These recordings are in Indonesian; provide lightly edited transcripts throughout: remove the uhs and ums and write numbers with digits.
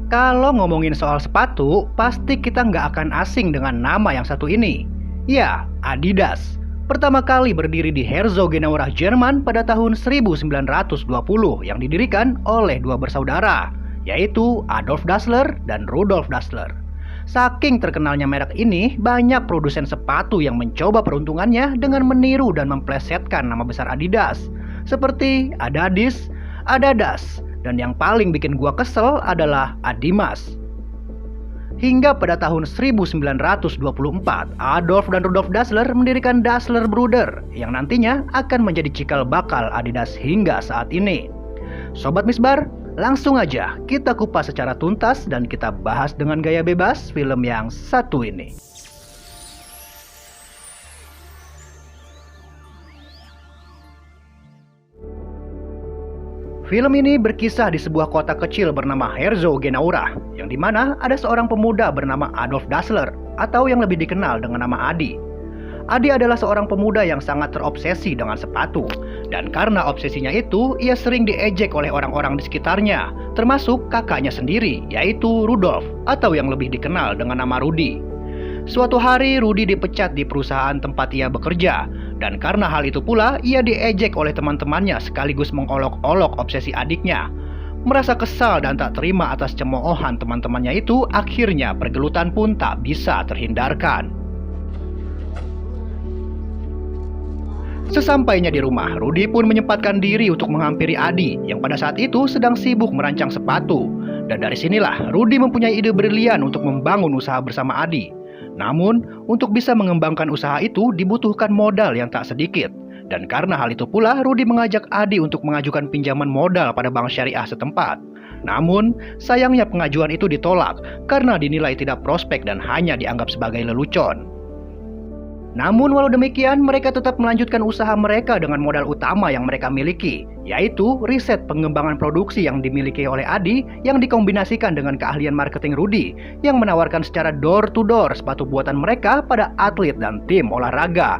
Kalau ngomongin soal sepatu, pasti kita nggak akan asing dengan nama yang satu ini. Ya, Adidas. Pertama kali berdiri di Herzogenaurach, Jerman pada tahun 1920 yang didirikan oleh dua bersaudara, yaitu Adolf Dassler dan Rudolf Dassler. Saking terkenalnya merek ini, banyak produsen sepatu yang mencoba peruntungannya dengan meniru dan memplesetkan nama besar Adidas, seperti Adadis, Adadas, dan yang paling bikin gua kesel adalah Adimas. Hingga pada tahun 1924, Adolf dan Rudolf Dassler mendirikan Dassler Bruder yang nantinya akan menjadi cikal bakal Adidas hingga saat ini. Sobat Misbar, langsung aja kita kupas secara tuntas dan kita bahas dengan gaya bebas film yang satu ini. Film ini berkisah di sebuah kota kecil bernama Herzogenaurach, yang dimana ada seorang pemuda bernama Adolf Dassler, atau yang lebih dikenal dengan nama Adi. Adi adalah seorang pemuda yang sangat terobsesi dengan sepatu, dan karena obsesinya itu, ia sering diejek oleh orang-orang di sekitarnya, termasuk kakaknya sendiri, yaitu Rudolf, atau yang lebih dikenal dengan nama Rudi. Suatu hari Rudi dipecat di perusahaan tempat ia bekerja, dan karena hal itu pula ia diejek oleh teman-temannya sekaligus mengolok-olok obsesi adiknya. Merasa kesal dan tak terima atas cemoohan teman-temannya itu, akhirnya pergelutan pun tak bisa terhindarkan. Sesampainya di rumah, Rudi pun menyempatkan diri untuk menghampiri Adi yang pada saat itu sedang sibuk merancang sepatu. Dan dari sinilah Rudi mempunyai ide brilian untuk membangun usaha bersama Adi. Namun, untuk bisa mengembangkan usaha itu dibutuhkan modal yang tak sedikit. Dan karena hal itu pula, Rudi mengajak Adi untuk mengajukan pinjaman modal pada bank syariah setempat. Namun, sayangnya pengajuan itu ditolak karena dinilai tidak prospek dan hanya dianggap sebagai lelucon. Namun walau demikian, mereka tetap melanjutkan usaha mereka dengan modal utama yang mereka miliki, yaitu riset pengembangan produksi yang dimiliki oleh Adi yang dikombinasikan dengan keahlian marketing Rudi yang menawarkan secara door-to-door sepatu buatan mereka pada atlet dan tim olahraga.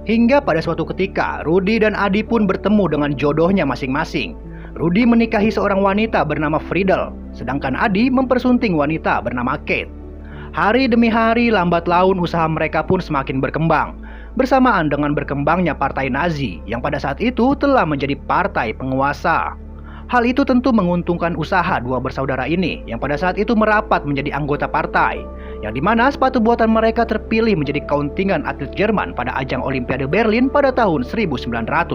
Hingga pada suatu ketika, Rudi dan Adi pun bertemu dengan jodohnya masing-masing. Rudi menikahi seorang wanita bernama Friedel, sedangkan Adi mempersunting wanita bernama Kate. Hari demi hari lambat laun usaha mereka pun semakin berkembang, bersamaan dengan berkembangnya partai Nazi yang pada saat itu telah menjadi partai penguasa. Hal itu tentu menguntungkan usaha dua bersaudara ini yang pada saat itu merapat menjadi anggota partai, yang dimana sepatu buatan mereka terpilih menjadi kontingen atlet Jerman pada ajang Olimpiade Berlin pada tahun 1936.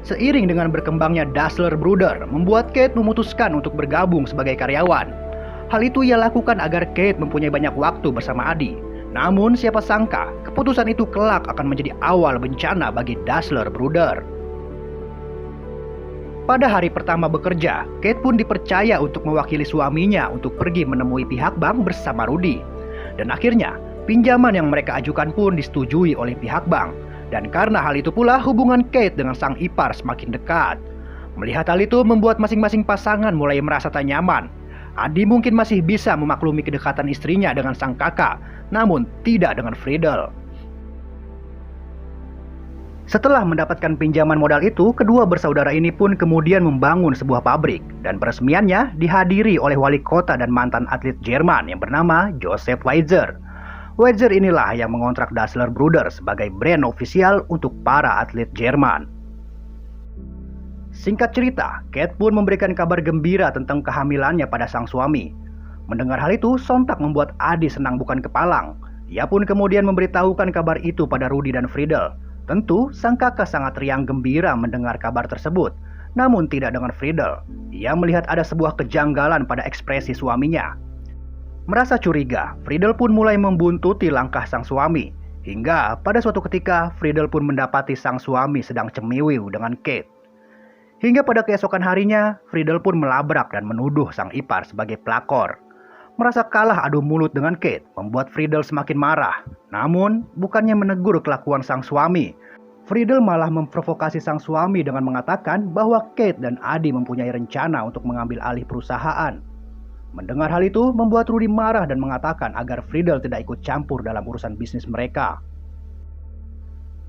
Seiring dengan berkembangnya Dassler Bruder, membuat Kate memutuskan untuk bergabung sebagai karyawan. Hal itu ia lakukan agar Kate mempunyai banyak waktu bersama Adi. Namun siapa sangka, keputusan itu kelak akan menjadi awal bencana bagi Dassler Bruder. Pada hari pertama bekerja, Kate pun dipercaya untuk mewakili suaminya untuk pergi menemui pihak bank bersama Rudi. Dan akhirnya, pinjaman yang mereka ajukan pun disetujui oleh pihak bank. Dan karena hal itu pula, hubungan Kate dengan sang ipar semakin dekat. Melihat hal itu membuat masing-masing pasangan mulai merasa tak nyaman. Adi mungkin masih bisa memaklumi kedekatan istrinya dengan sang kakak, namun tidak dengan Friedel. Setelah mendapatkan pinjaman modal itu, kedua bersaudara ini pun kemudian membangun sebuah pabrik, dan peresmiannya dihadiri oleh wali kota dan mantan atlet Jerman yang bernama Joseph Weizer. Weizer inilah yang mengontrak Dassler Bruder sebagai brand ofisial untuk para atlet Jerman. Singkat cerita, Kate pun memberikan kabar gembira tentang kehamilannya pada sang suami. Mendengar hal itu, sontak membuat Adi senang bukan kepalang. Ia pun kemudian memberitahukan kabar itu pada Rudi dan Friedel. Tentu, sang kakak sangat riang gembira mendengar kabar tersebut. Namun tidak dengan Friedel. Ia melihat ada sebuah kejanggalan pada ekspresi suaminya. Merasa curiga, Friedel pun mulai membuntuti langkah sang suami. Hingga pada suatu ketika, Friedel pun mendapati sang suami sedang cemiwiw dengan Kate. Hingga pada keesokan harinya, Friedel pun melabrak dan menuduh sang ipar sebagai pelakor. Merasa kalah adu mulut dengan Kate, membuat Friedel semakin marah. Namun, bukannya menegur kelakuan sang suami, Friedel malah memprovokasi sang suami dengan mengatakan bahwa Kate dan Adi mempunyai rencana untuk mengambil alih perusahaan. Mendengar hal itu, membuat Rudi marah dan mengatakan agar Friedel tidak ikut campur dalam urusan bisnis mereka.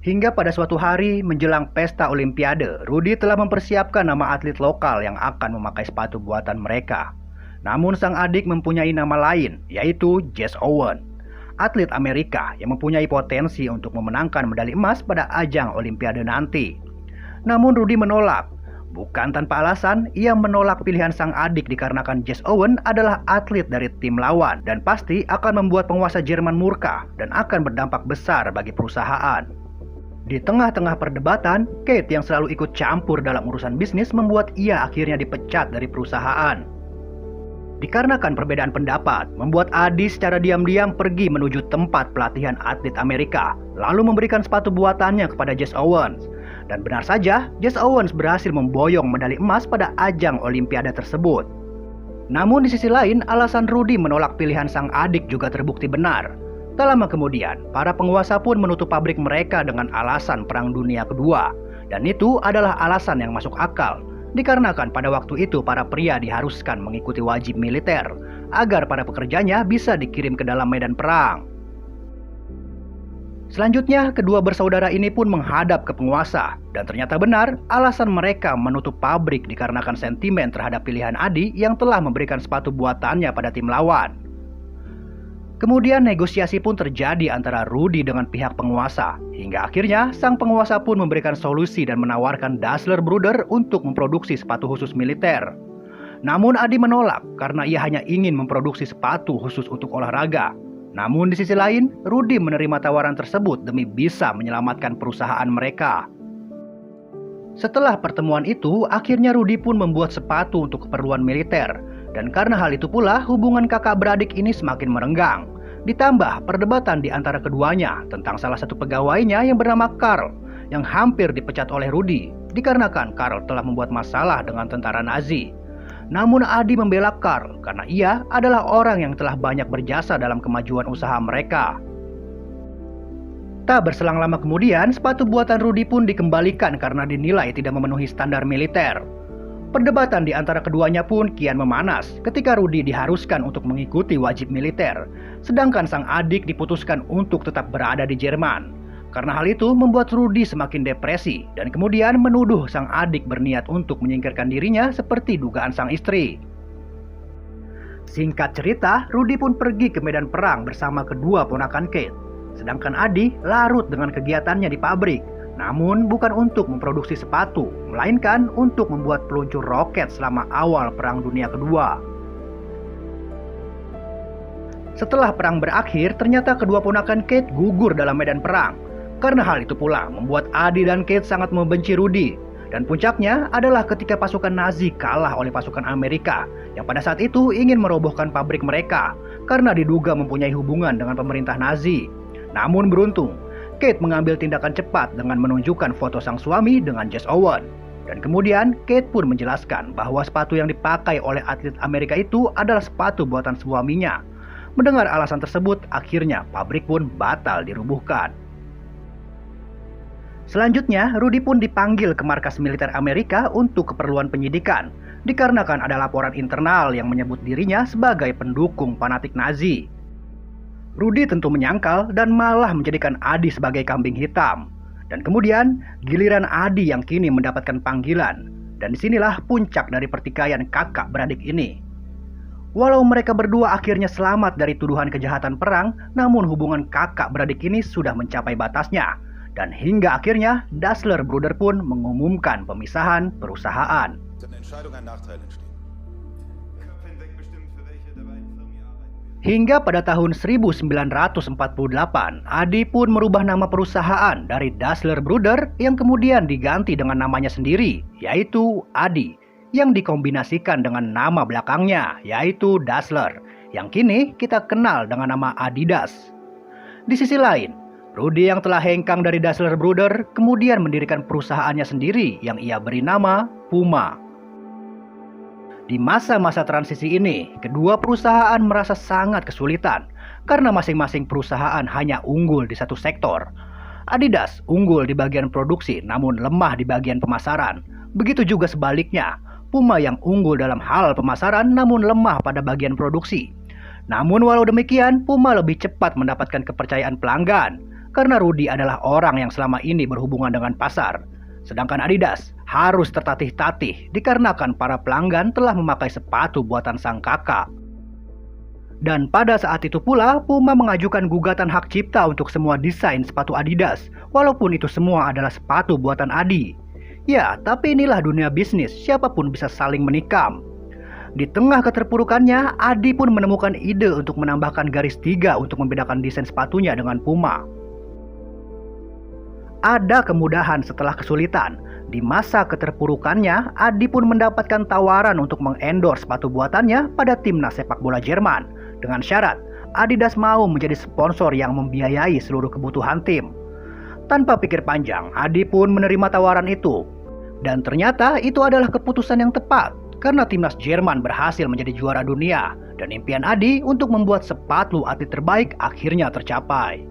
Hingga pada suatu hari menjelang pesta Olimpiade, Rudy telah mempersiapkan nama atlet lokal yang akan memakai sepatu buatan mereka. Namun sang adik mempunyai nama lain, yaitu Jesse Owens, atlet Amerika yang mempunyai potensi untuk memenangkan medali emas pada ajang Olimpiade nanti. Namun Rudy menolak. Bukan tanpa alasan, ia menolak pilihan sang adik dikarenakan Jesse Owens adalah atlet dari tim lawan dan pasti akan membuat penguasa Jerman murka dan akan berdampak besar bagi perusahaan. Di tengah-tengah perdebatan, Kate yang selalu ikut campur dalam urusan bisnis membuat ia akhirnya dipecat dari perusahaan. Dikarenakan perbedaan pendapat, membuat Adi secara diam-diam pergi menuju tempat pelatihan atlet Amerika, lalu memberikan sepatu buatannya kepada Jesse Owens. Dan benar saja, Jesse Owens berhasil memboyong medali emas pada ajang Olimpiade tersebut. Namun di sisi lain, alasan Rudy menolak pilihan sang adik juga terbukti benar. Tak lama kemudian, para penguasa pun menutup pabrik mereka dengan alasan Perang Dunia Kedua. Dan itu adalah alasan yang masuk akal, dikarenakan pada waktu itu para pria diharuskan mengikuti wajib militer, agar para pekerjanya bisa dikirim ke dalam medan perang. Selanjutnya, kedua bersaudara ini pun menghadap ke penguasa, dan ternyata benar alasan mereka menutup pabrik dikarenakan sentimen terhadap pilihan Adi yang telah memberikan sepatu buatannya pada tim lawan. Kemudian negosiasi pun terjadi antara Rudy dengan pihak penguasa, hingga akhirnya sang penguasa pun memberikan solusi dan menawarkan Dassler Brother untuk memproduksi sepatu khusus militer. Namun Adi menolak karena ia hanya ingin memproduksi sepatu khusus untuk olahraga. Namun di sisi lain, Rudy menerima tawaran tersebut demi bisa menyelamatkan perusahaan mereka. Setelah pertemuan itu, akhirnya Rudy pun membuat sepatu untuk keperluan militer. Dan karena hal itu pula, hubungan kakak beradik ini semakin merenggang. Ditambah perdebatan di antara keduanya tentang salah satu pegawainya yang bernama Karl, yang hampir dipecat oleh Rudy, dikarenakan Karl telah membuat masalah dengan tentara Nazi. Namun Adi membela Karl karena ia adalah orang yang telah banyak berjasa dalam kemajuan usaha mereka. Tak berselang lama kemudian, sepatu buatan Rudy pun dikembalikan karena dinilai tidak memenuhi standar militer. Perdebatan di antara keduanya pun kian memanas ketika Rudy diharuskan untuk mengikuti wajib militer, sedangkan sang adik diputuskan untuk tetap berada di Jerman. Karena hal itu membuat Rudy semakin depresi dan kemudian menuduh sang adik berniat untuk menyingkirkan dirinya seperti dugaan sang istri. Singkat cerita, Rudy pun pergi ke medan perang bersama kedua ponakan Kate, sedangkan Adi larut dengan kegiatannya di pabrik. Namun bukan untuk memproduksi sepatu, melainkan untuk membuat peluncur roket selama awal Perang Dunia Kedua. Setelah perang berakhir, ternyata kedua ponakan Kate gugur dalam medan perang. Karena hal itu pula membuat Adi dan Kate sangat membenci Rudy. Dan puncaknya adalah ketika pasukan Nazi kalah oleh pasukan Amerika yang pada saat itu ingin merobohkan pabrik mereka karena diduga mempunyai hubungan dengan pemerintah Nazi. Namun beruntung, Kate mengambil tindakan cepat dengan menunjukkan foto sang suami dengan Jesse Owens. Dan kemudian Kate pun menjelaskan bahwa sepatu yang dipakai oleh atlet Amerika itu adalah sepatu buatan suaminya. Mendengar alasan tersebut, akhirnya pabrik pun batal dirubuhkan. Selanjutnya, Rudy pun dipanggil ke markas militer Amerika untuk keperluan penyidikan, dikarenakan ada laporan internal yang menyebut dirinya sebagai pendukung fanatik Nazi. Rudy tentu menyangkal dan malah menjadikan Adi sebagai kambing hitam. Dan kemudian giliran Adi yang kini mendapatkan panggilan. Dan disinilah puncak dari pertikaian kakak beradik ini. Walau mereka berdua akhirnya selamat dari tuduhan kejahatan perang, namun hubungan kakak beradik ini sudah mencapai batasnya. Dan hingga akhirnya Dassler Brother pun mengumumkan pemisahan perusahaan. Hingga pada tahun 1948, Adi pun merubah nama perusahaan dari Dassler Brother yang kemudian diganti dengan namanya sendiri, yaitu Adi, yang dikombinasikan dengan nama belakangnya, yaitu Dassler, yang kini kita kenal dengan nama Adidas. Di sisi lain, Rudy yang telah hengkang dari Dassler Brother kemudian mendirikan perusahaannya sendiri yang ia beri nama Puma. Di masa-masa transisi ini, kedua perusahaan merasa sangat kesulitan karena masing-masing perusahaan hanya unggul di satu sektor. Adidas unggul di bagian produksi namun lemah di bagian pemasaran. Begitu juga sebaliknya, Puma yang unggul dalam hal pemasaran namun lemah pada bagian produksi. Namun walau demikian, Puma lebih cepat mendapatkan kepercayaan pelanggan. karena Rudy adalah orang yang selama ini berhubungan dengan pasar. Sedangkan Adidas harus tertatih-tatih dikarenakan para pelanggan telah memakai sepatu buatan sang kakak. Dan pada saat itu pula, Puma mengajukan gugatan hak cipta untuk semua desain sepatu Adidas, walaupun itu semua adalah sepatu buatan Adi. Ya, tapi inilah dunia bisnis, siapapun bisa saling menikam. Di tengah keterpurukannya, Adi pun menemukan ide untuk menambahkan garis 3 untuk membedakan desain sepatunya dengan Puma. Ada kemudahan setelah kesulitan. Di masa keterpurukannya, Adi pun mendapatkan tawaran untuk mengendorse sepatu buatannya pada timnas sepak bola Jerman. Dengan syarat, Adidas mau menjadi sponsor yang membiayai seluruh kebutuhan tim. Tanpa pikir panjang, Adi pun menerima tawaran itu. Dan ternyata itu adalah keputusan yang tepat, karena timnas Jerman berhasil menjadi juara dunia, dan impian Adi untuk membuat sepatu atlet terbaik akhirnya tercapai.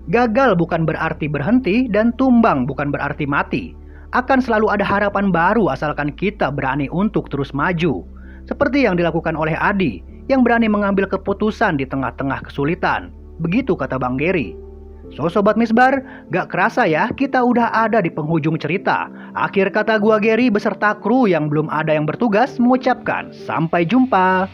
Gagal bukan berarti berhenti dan tumbang bukan berarti mati. Akan selalu ada harapan baru asalkan kita berani untuk terus maju. Seperti yang dilakukan oleh Adi, yang berani mengambil keputusan di tengah-tengah kesulitan. Begitu kata Bang Gary. So Sobat Misbar, gak kerasa ya kita udah ada di penghujung cerita. Akhir kata gua Gary beserta kru yang belum ada yang bertugas mengucapkan sampai jumpa.